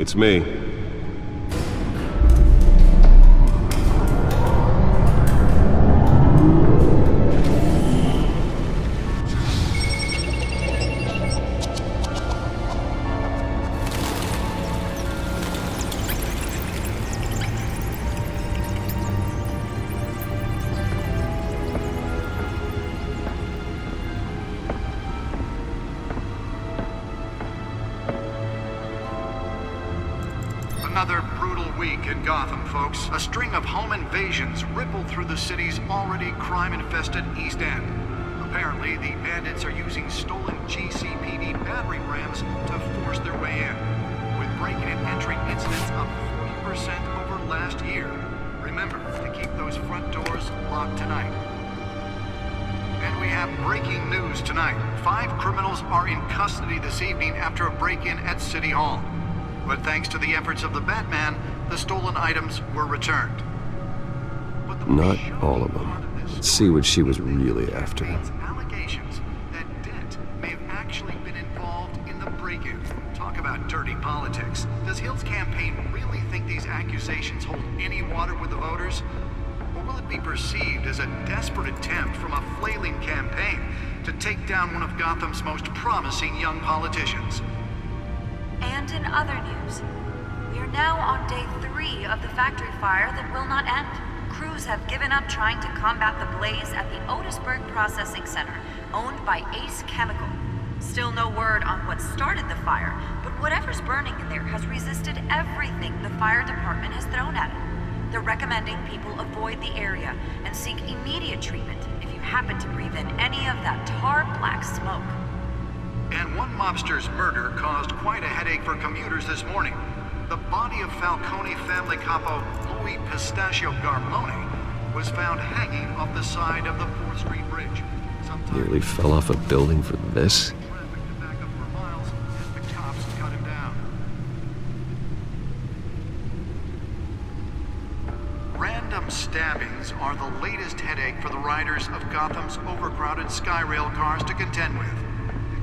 It's me. Another brutal week in Gotham, folks. A string of home invasions rippled through the city's already crime-infested East End. Apparently, the bandits are using stolen GCPD battering rams to force their way in, with breaking and entering incidents up 40% over last year. Remember to keep those front doors locked tonight. And we have breaking news tonight. 5 criminals are in custody this evening after a break-in at City Hall. But thanks to the efforts of the Batman, the stolen items were returned. Not all of them. Let's see what she was really after. Allegations that Dent may have actually been involved in the break-in. Talk about dirty politics. Does Hill's campaign really think these accusations hold any water with the voters? Or will it be perceived as a desperate attempt from a flailing campaign to take down one of Gotham's most promising young politicians? And in other news, we are now on day 3 of the factory fire that will not end. Crews have given up trying to combat the blaze at the Otisburg Processing Center, owned by Ace Chemical. Still no word on what started the fire, but whatever's burning in there has resisted everything the fire department has thrown at it. They're recommending people avoid the area and seek immediate treatment if you happen to breathe in any of that tar black smoke. And one mobster's murder caused quite a headache for commuters this morning. The body of Falcone family capo Louis Pistachio Garmone was found hanging off the side of the 4th Street Bridge. Nearly fell off a building for this. Traffic to back up for miles as the cops cut him down. Random stabbings are the latest headache for the riders of Gotham's overcrowded Skyrail cars to contend with.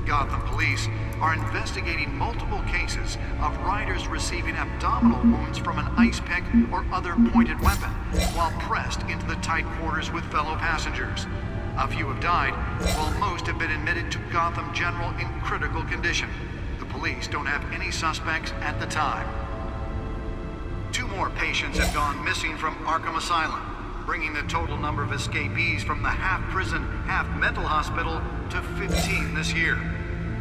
Gotham police are investigating multiple cases of riders receiving abdominal wounds from an ice pick or other pointed weapon while pressed into the tight quarters with fellow passengers. A few have died, while most have been admitted to Gotham General in critical condition. The police don't have any suspects at the time. 2 more patients have gone missing from Arkham Asylum, bringing the total number of escapees from the half-prison, half-mental hospital to 15 this year.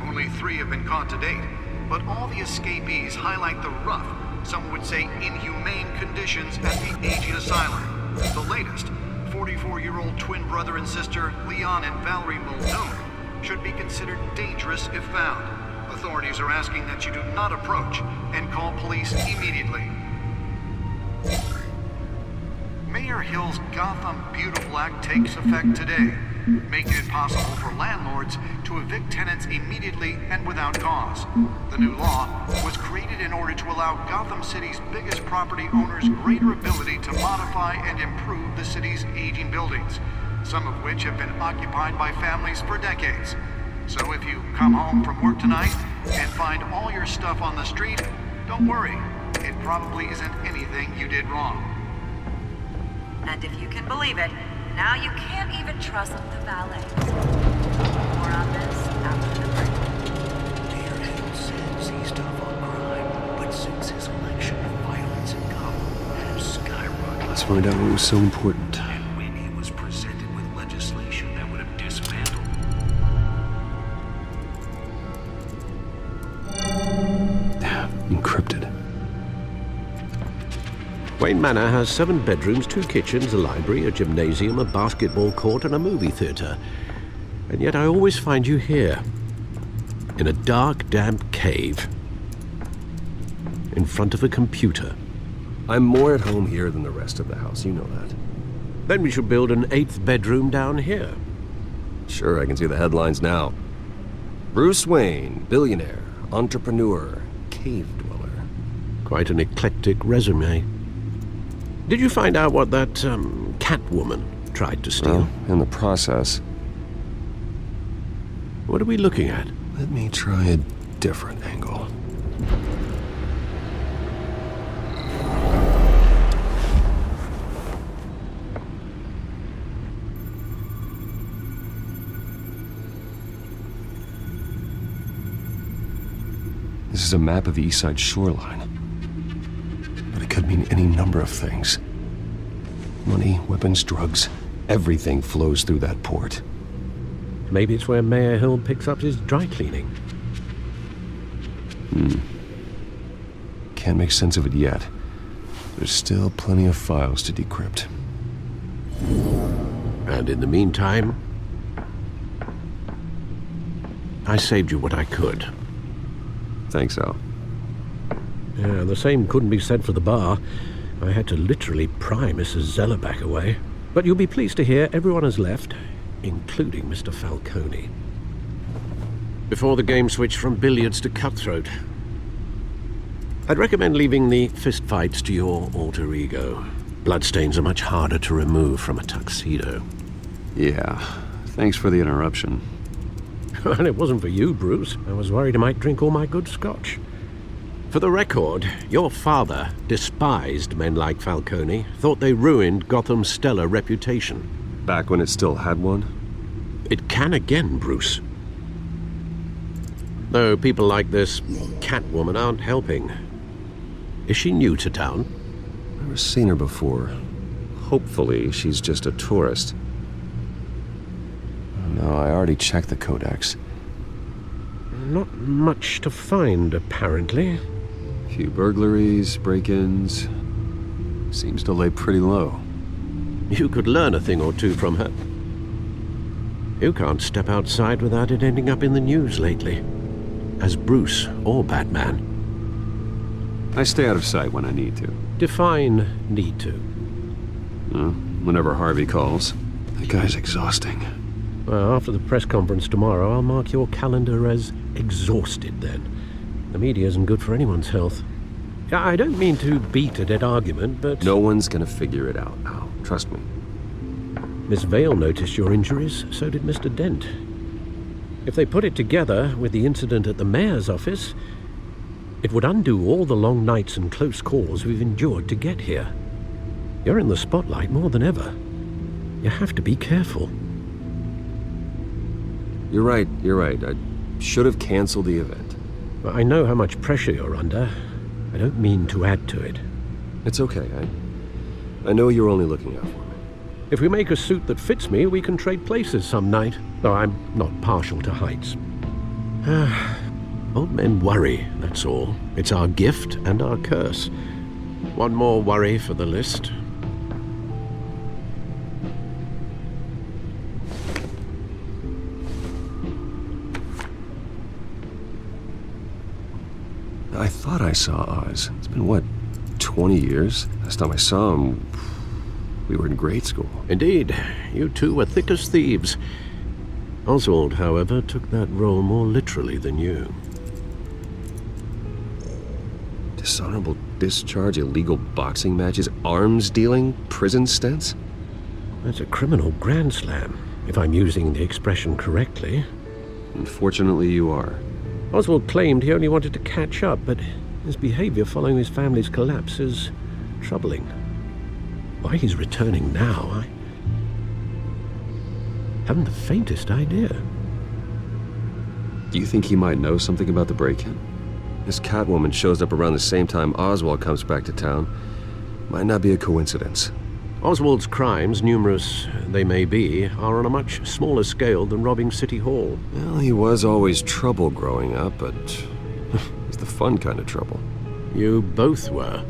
Only 3 have been caught to date, but all the escapees highlight the rough, some would say inhumane conditions at the aging asylum. The latest, 44-year-old twin brother and sister Leon and Valerie Muldoon, should be considered dangerous if found. Authorities are asking that you do not approach and call police immediately. Mayor Hill's Gotham Beautiful Act takes effect today, making it possible for landlords to evict tenants immediately and without cause. The new law was created in order to allow Gotham City's biggest property owners greater ability to modify and improve the city's aging buildings, some of which have been occupied by families for decades. So if you come home from work tonight and find all your stuff on the street, don't worry. It probably isn't anything you did wrong. And if you can believe it, now you can't even trust the valet. More on this after the break. Mayor Hill says he's tough on crime, but since his election, violence in Gotham has skyrocketed. Let's find out what was so important. And when he was presented with legislation that would have dismantled Encrypted. Wayne Manor has 7 bedrooms, 2 kitchens, a library, a gymnasium, a basketball court, and a movie theater. And yet I always find you here, in a dark, damp cave, in front of a computer. I'm more at home here than the rest of the house, you know that. Then we should build an 8th bedroom down here. Sure, I can see the headlines now. Bruce Wayne, billionaire, entrepreneur, cave dweller. Quite an eclectic resume. Did you find out what that, Catwoman tried to steal? Well, in the process. What are we looking at? Let me try a different angle. This is a map of the East Side shoreline. But it could mean any number of things. Money, weapons, drugs, everything flows through that port. Maybe it's where Mayor Hill picks up his dry cleaning. Can't make sense of it yet. There's still plenty of files to decrypt. And in the meantime, I saved you what I could. Thanks, Al. Yeah, the same couldn't be said for the bar. I had to literally pry Mrs. Zeller back away. But you'll be pleased to hear everyone has left, including Mr. Falcone. Before the game switched from billiards to cutthroat. I'd recommend leaving the fistfights to your alter ego. Bloodstains are much harder to remove from a tuxedo. Yeah, thanks for the interruption. And it wasn't for you, Bruce. I was worried I might drink all my good scotch. For the record, your father despised men like Falcone, thought they ruined Gotham's stellar reputation. Back when it still had one? It can again, Bruce. Though people like this Catwoman aren't helping. Is she new to town? Never seen her before. Hopefully, she's just a tourist. No, I already checked the codex. Not much to find, apparently. Few burglaries, break-ins. Seems to lay pretty low. You could learn a thing or two from her. You can't step outside without it ending up in the news lately. As Bruce or Batman. I stay out of sight when I need to. Define need to. Whenever Harvey calls. That guy's exhausting. Well, after the press conference tomorrow, I'll mark your calendar as exhausted then. The media isn't good for anyone's health. I don't mean to beat a dead argument, but... No one's gonna figure it out, Al. Trust me. Miss Vale noticed your injuries, so did Mr. Dent. If they put it together with the incident at the mayor's office, it would undo all the long nights and close calls we've endured to get here. You're in the spotlight more than ever. You have to be careful. You're right. I should have canceled the event. I know how much pressure you're under. I don't mean to add to it. It's okay. I know you're only looking out for me. If we make a suit that fits me, we can trade places some night. Though I'm not partial to heights. Old men worry, that's all. It's our gift and our curse. One more worry for the list. I thought I saw Oz. It's been, what, 20 years? Last time I saw him, we were in grade school. Indeed, you two were thick as thieves. Oswald, however, took that role more literally than you. Dishonorable discharge, illegal boxing matches, arms dealing, prison stints? That's a criminal grand slam, if I'm using the expression correctly. Unfortunately, you are. Oswald claimed he only wanted to catch up, but his behavior following his family's collapse is troubling. Why he's returning now, I haven't the faintest idea. Do you think he might know something about the break-in? This Catwoman shows up around the same time Oswald comes back to town. Might not be a coincidence. Oswald's crimes, numerous they may be, are on a much smaller scale than robbing City Hall. Well, he was always trouble growing up, but it's the fun kind of trouble. You both were.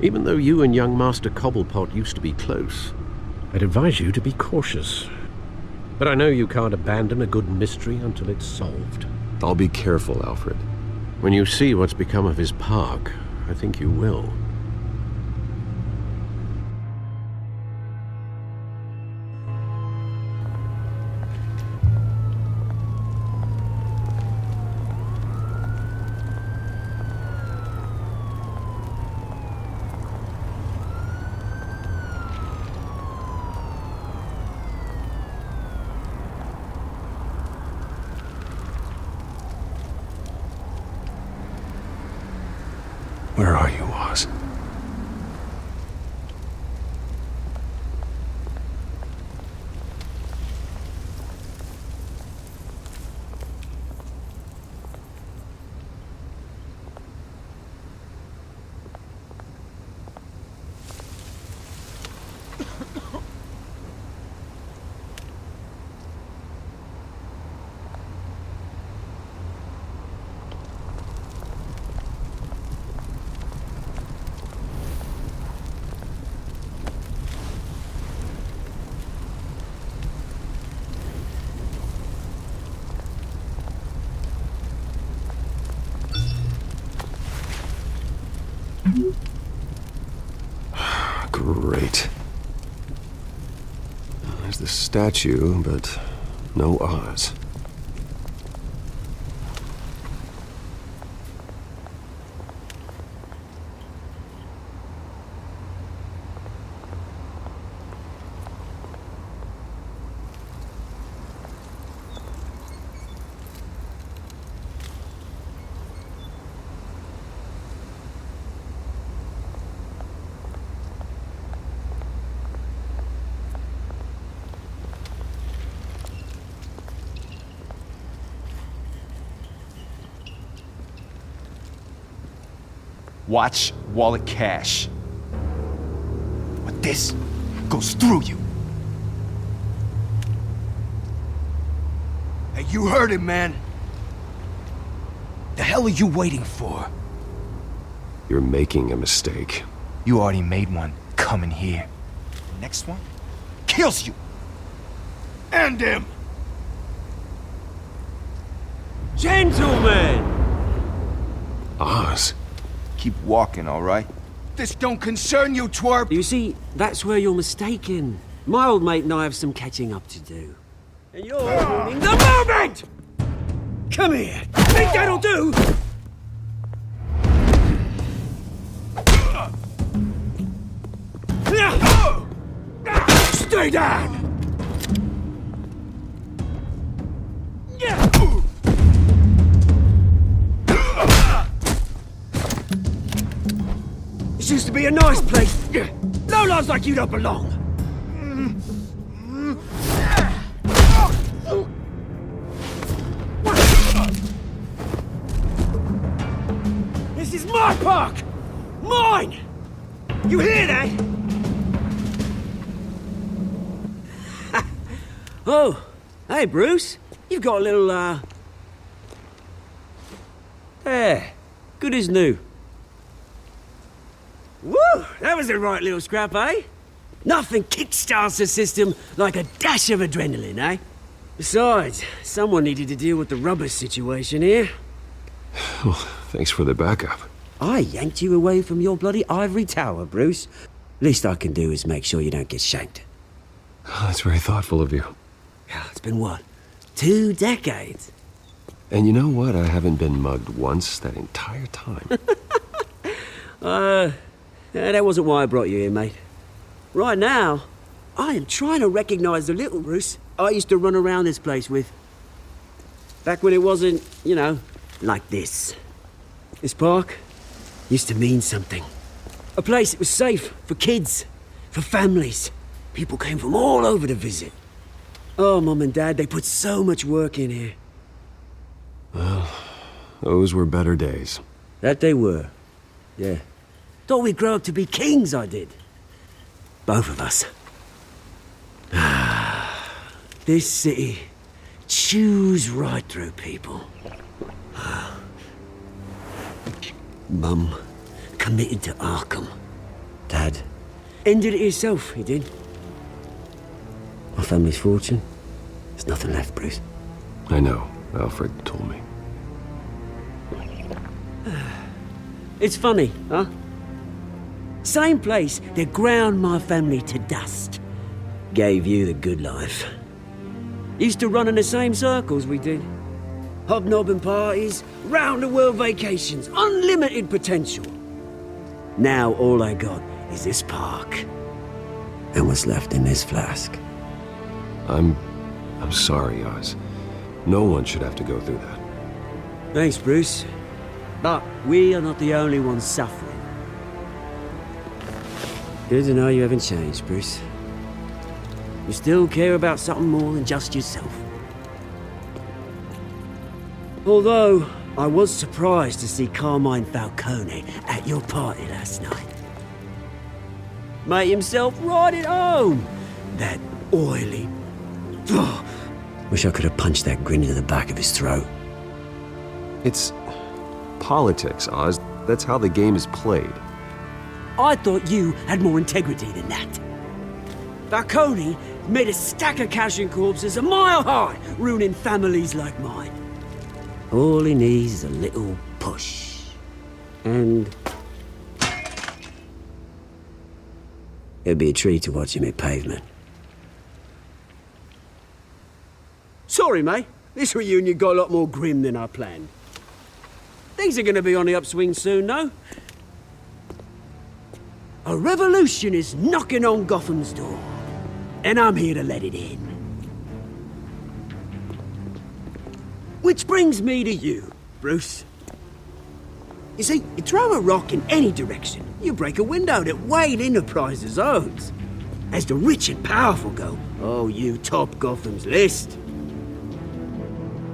Even though you and young Master Cobblepot used to be close. I'd advise you to be cautious. But I know you can't abandon a good mystery until it's solved. I'll be careful, Alfred. When you see what's become of his park, I think you will. Where are you, Oz? Great. There's the statue, but no Oz. Watch wallet cash. But this goes through you. Hey, you heard him, man. The hell are you waiting for? You're making a mistake. You already made one coming here. The next one kills you. End him! Gentlemen! Oz? Keep walking, all right? This don't concern you, twerp! You see, that's where you're mistaken. My old mate and I have some catching up to do. And you're ruining the moment! Come here! Think that'll do? Stay down! This used to be a nice place. Lowlifes like you don't belong. This is my park! Mine! You hear that? Oh, hey Bruce. You've got a little, There. Good as new. Woo! That was a right little scrap, eh? Nothing kickstarts the system like a dash of adrenaline, eh? Besides, someone needed to deal with the rubber situation here. Well, thanks for the backup. I yanked you away from your bloody ivory tower, Bruce. Least I can do is make sure you don't get shanked. Oh, that's very thoughtful of you. It's been what? 2 decades? And you know what? I haven't been mugged once that entire time. That wasn't why I brought you here, mate. Right now, I am trying to recognize the little Bruce I used to run around this place with. Back when it wasn't, you know, like this. This park used to mean something. A place that was safe for kids, for families. People came from all over to visit. Oh, Mum and Dad, they put so much work in here. Those were better days. That they were. Yeah. Thought we'd grow up to be kings, I did. Both of us. This city chews right through people. Mum committed to Arkham. Dad ended it himself, he did. My family's fortune. There's nothing left, Bruce. I know. Alfred told me. It's funny, huh? Same place that ground my family to dust. Gave you the good life. Used to run in the same circles we did. Hobnobbing parties, round-the-world vacations, unlimited potential. Now all I got is this park. And what's left in this flask. I'm sorry, Oz. No one should have to go through that. Thanks, Bruce. But we are not the only ones suffering. Good to know you haven't changed, Bruce. You still care about something more than just yourself. Although, I was surprised to see Carmine Falcone at your party last night. Made himself right at home. That oily... Wish I could have punched that grin into the back of his throat. It's politics, Oz. That's how the game is played. I thought you had more integrity than that. Falcone made a stack of cash and corpses a mile high, ruining families like mine. All he needs is a little push. And It'd be a treat to watch him hit pavement. Sorry, mate. This reunion got a lot more grim than I planned. Things are gonna be on the upswing soon, though. A revolution is knocking on Gotham's door, and I'm here to let it in. Which brings me to you, Bruce. You see, you throw a rock in any direction, you break a window that Wayne Enterprises owns. As the rich and powerful go, oh, you top Gotham's list.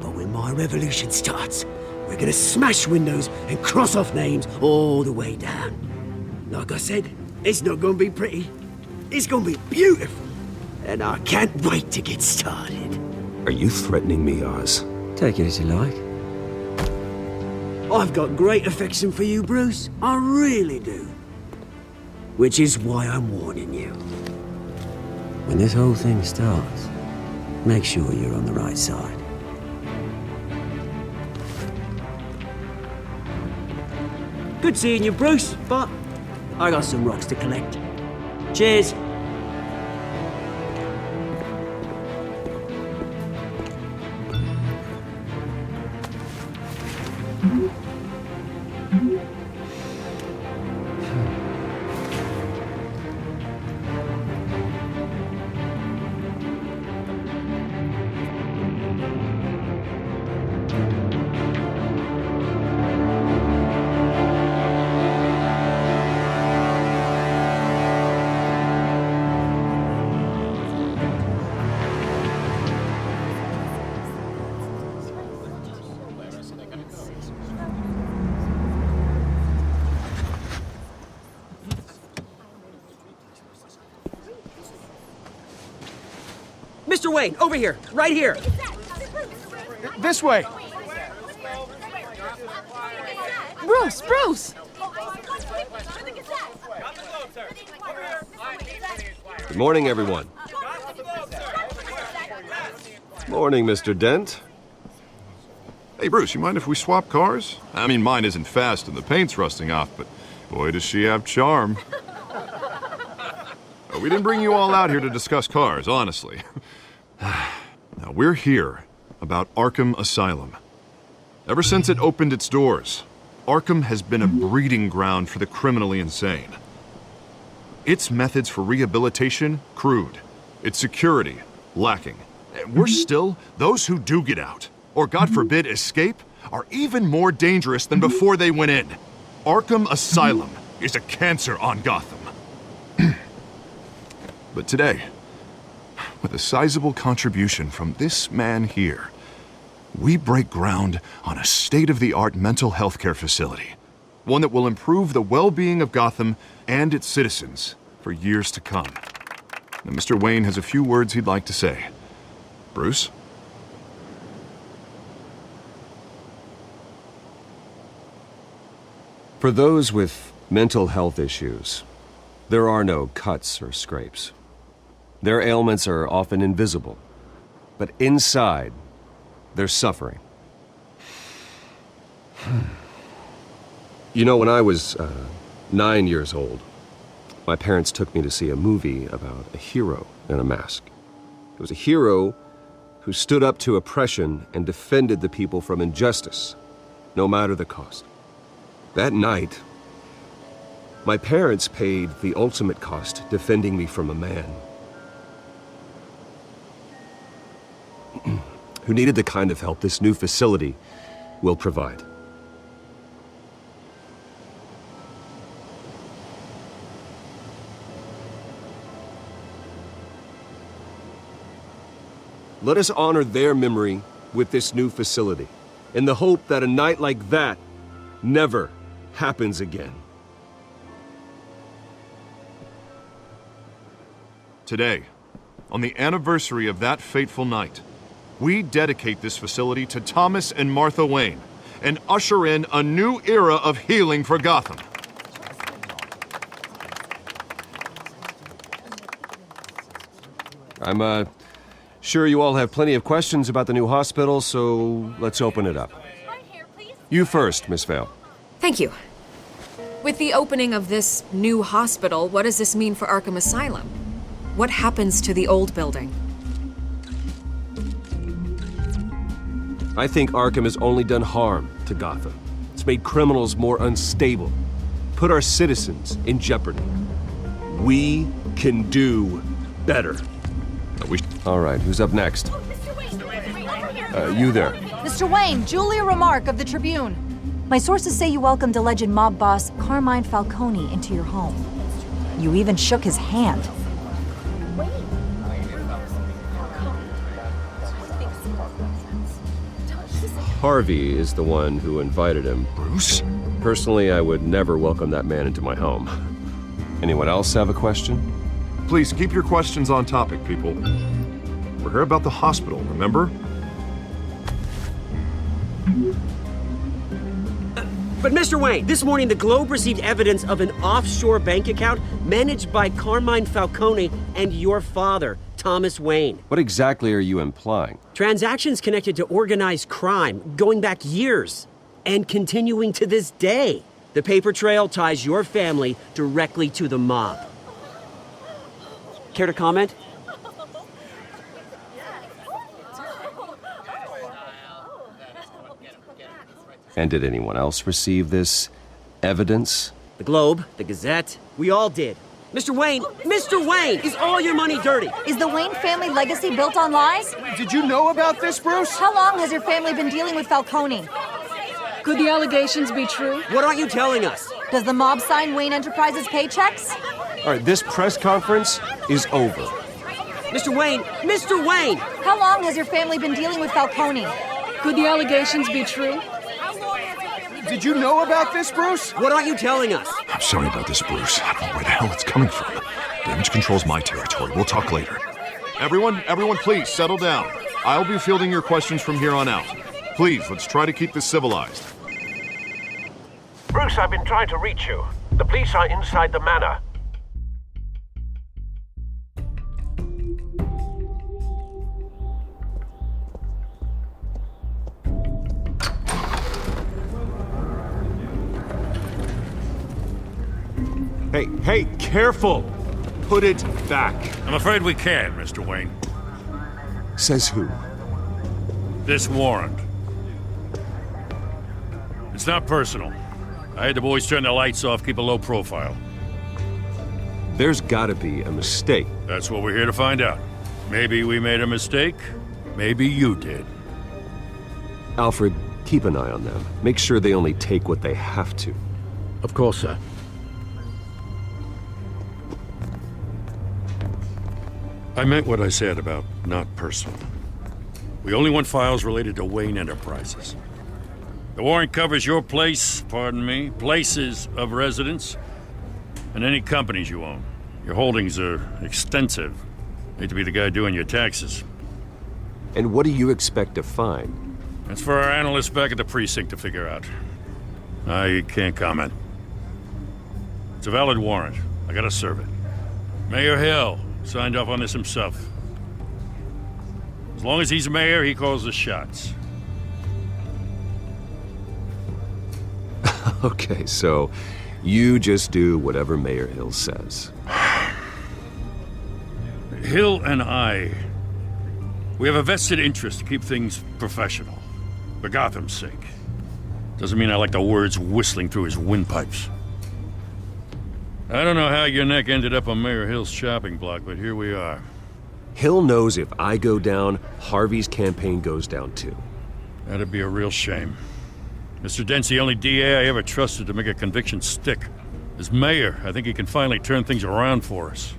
But when my revolution starts, we're gonna smash windows and cross off names all the way down. Like I said, it's not gonna be pretty. It's gonna be beautiful. And I can't wait to get started. Are you threatening me, Oz? Take it as you like. I've got great affection for you, Bruce. I really do. Which is why I'm warning you. When this whole thing starts, make sure you're on the right side. Good seeing you, Bruce, but I got some rocks to collect. Cheers. Mr. Wayne, over here, right here. This way! Bruce, Bruce! Good morning, everyone. Morning, Mr. Dent. Hey, Bruce, you mind if we swap cars? I mean, mine isn't fast and the paint's rusting off, but boy, does she have charm. We didn't bring you all out here to discuss cars, honestly. Now, we're here about Arkham Asylum. Ever since it opened its doors, Arkham has been a breeding ground for the criminally insane. Its methods for rehabilitation, crude. Its security, lacking. And worse still, those who do get out, or God forbid escape, are even more dangerous than before they went in. Arkham Asylum is a cancer on Gotham. But today, with a sizable contribution from this man here, we break ground on a state-of-the-art mental health care facility. One that will improve the well-being of Gotham and its citizens for years to come. Now, Mr. Wayne has a few words he'd like to say. Bruce? For those with mental health issues, there are no cuts or scrapes. Their ailments are often invisible, but inside, they're suffering. You know, when I was 9 years old, my parents took me to see a movie about a hero in a mask. It was a hero who stood up to oppression and defended the people from injustice, no matter the cost. That night, my parents paid the ultimate cost defending me from a man who needed the kind of help this new facility will provide. Let us honor their memory with this new facility, in the hope that a night like that never happens again. Today, on the anniversary of that fateful night, we dedicate this facility to Thomas and Martha Wayne and usher in a new era of healing for Gotham. I'm sure you all have plenty of questions about the new hospital, so let's open it up. You first, Miss Vale. Thank you. With the opening of this new hospital, what does this mean for Arkham Asylum? What happens to the old building? I think Arkham has only done harm to Gotham. It's made criminals more unstable, put our citizens in jeopardy. We can do better. All right, who's up next? You there. Mr. Wayne, Julia Remark of the Tribune. My sources say you welcomed alleged mob boss Carmine Falcone into your home. You even shook his hand. Harvey is the one who invited him. Bruce? Personally, I would never welcome that man into my home. Anyone else have a question? Please keep your questions on topic, people. We're here about the hospital, remember? But Mr. Wayne, this morning the Globe received evidence of an offshore bank account managed by Carmine Falcone and your father, Thomas Wayne. What exactly are you implying? Transactions connected to organized crime going back years and continuing to this day. The paper trail ties your family directly to the mob. Care to comment? And did anyone else receive this evidence? The Globe, the Gazette, we all did. Mr. Wayne, is all your money dirty? Is the Wayne family legacy built on lies? Did you know about this, Bruce? How long has your family been dealing with Falcone? Could the allegations be true? What aren't you telling us? Does the mob sign Wayne Enterprises paychecks? All right, this press conference is over. Mr. Wayne! How long has your family been dealing with Falcone? Could the allegations be true? Did you know about this, Bruce? What aren't you telling us? I'm sorry about this, Bruce. I don't know where the hell it's coming from. Damage control's my territory. We'll talk later. Everyone, please settle down. I'll be fielding your questions from here on out. Please, let's try to keep this civilized. Bruce, I've been trying to reach you. The police are inside the manor. Hey, careful! Put it back. I'm afraid we can, Mr. Wayne. Says who? This warrant. It's not personal. I had the boys turn the lights off, keep a low profile. There's gotta be a mistake. That's what we're here to find out. Maybe we made a mistake. Maybe you did. Alfred, keep an eye on them. Make sure they only take what they have to. Of course, sir. I meant what I said about not personal. We only want files related to Wayne Enterprises. The warrant covers your places of residence, and any companies you own. Your holdings are extensive. Hate to be the guy doing your taxes. And what do you expect to find? That's for our analysts back at the precinct to figure out. I can't comment. It's a valid warrant. I gotta serve it. Mayor Hill signed off on this himself. As long as he's mayor, he calls the shots. Okay, so you just do whatever Mayor Hill says. Hill and I, we have a vested interest to keep things professional. For Gotham's sake. Doesn't mean I like the words whistling through his windpipes. I don't know how your neck ended up on Mayor Hill's chopping block, but here we are. Hill knows if I go down, Harvey's campaign goes down too. That'd be a real shame. Mr. Dent's the only DA I ever trusted to make a conviction stick. As mayor, I think he can finally turn things around for us.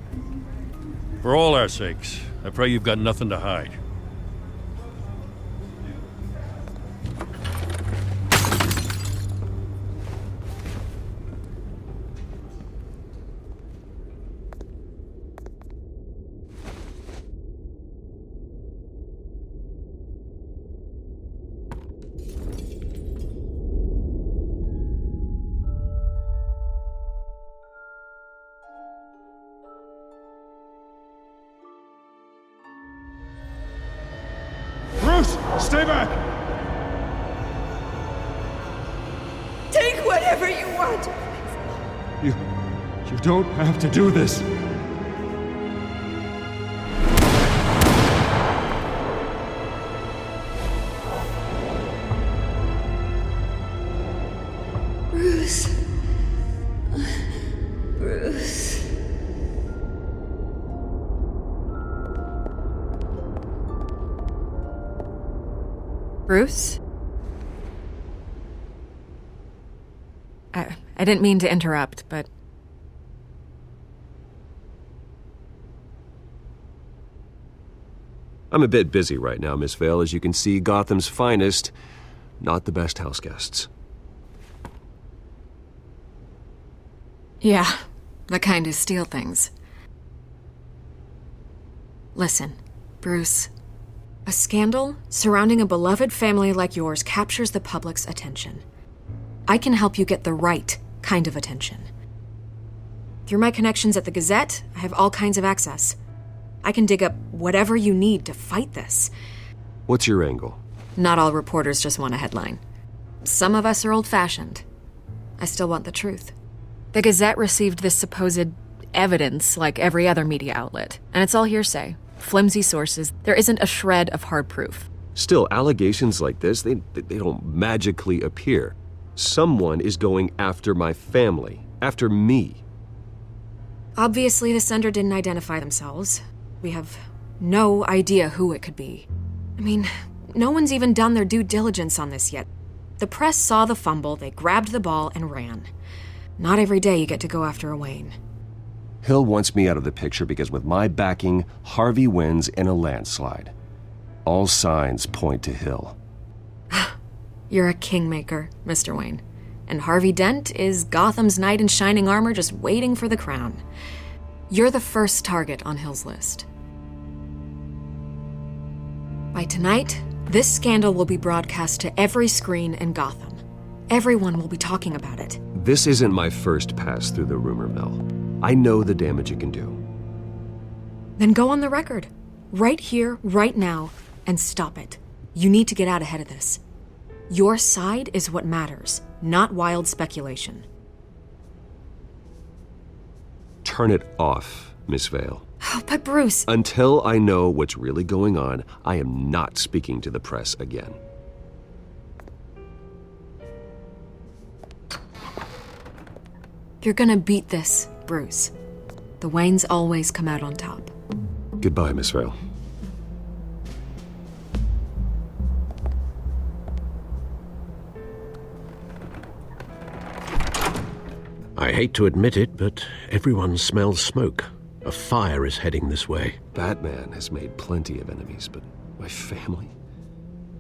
For all our sakes, I pray you've got nothing to hide. Stay back! Take whatever you want. You don't have to do this. Bruce. Bruce. Bruce? I didn't mean to interrupt, but... I'm a bit busy right now, Miss Vale. As you can see, Gotham's finest, not the best house guests. Yeah, the kind who steal things. Listen, Bruce. A scandal surrounding a beloved family like yours captures the public's attention. I can help you get the right kind of attention. Through my connections at the Gazette, I have all kinds of access. I can dig up whatever you need to fight this. What's your angle? Not all reporters just want a headline. Some of us are old-fashioned. I still want the truth. The Gazette received this supposed evidence like every other media outlet, and it's all hearsay. Flimsy sources. There isn't a shred of hard proof. Still, allegations like this, they don't magically appear. Someone is going after my family, after me. Obviously, the sender didn't identify themselves. We have no idea who it could be. I mean, no one's even done their due diligence on this yet. The press saw the fumble, they grabbed the ball and ran. Not every day you get to go after a Wayne. Hill wants me out of the picture because with my backing, Harvey wins in a landslide. All signs point to Hill. You're a kingmaker, Mr. Wayne. And Harvey Dent is Gotham's knight in shining armor just waiting for the crown. You're the first target on Hill's list. By tonight, this scandal will be broadcast to every screen in Gotham. Everyone will be talking about it. This isn't my first pass through the rumor mill. I know the damage it can do. Then go on the record. Right here, right now, and stop it. You need to get out ahead of this. Your side is what matters, not wild speculation. Turn it off, Miss Vale. Oh, but Bruce... Until I know what's really going on, I am not speaking to the press again. You're gonna beat this, Bruce. The Waynes always come out on top. Goodbye, Miss Vale. I hate to admit it, but everyone smells smoke. A fire is heading this way. Batman has made plenty of enemies, but my family?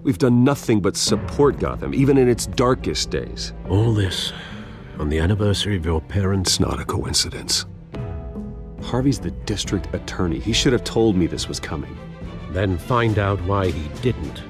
We've done nothing but support Gotham, even in its darkest days. All this on the anniversary of your parents'... It's not a coincidence. Harvey's the district attorney. He should have told me this was coming. Then find out why he didn't.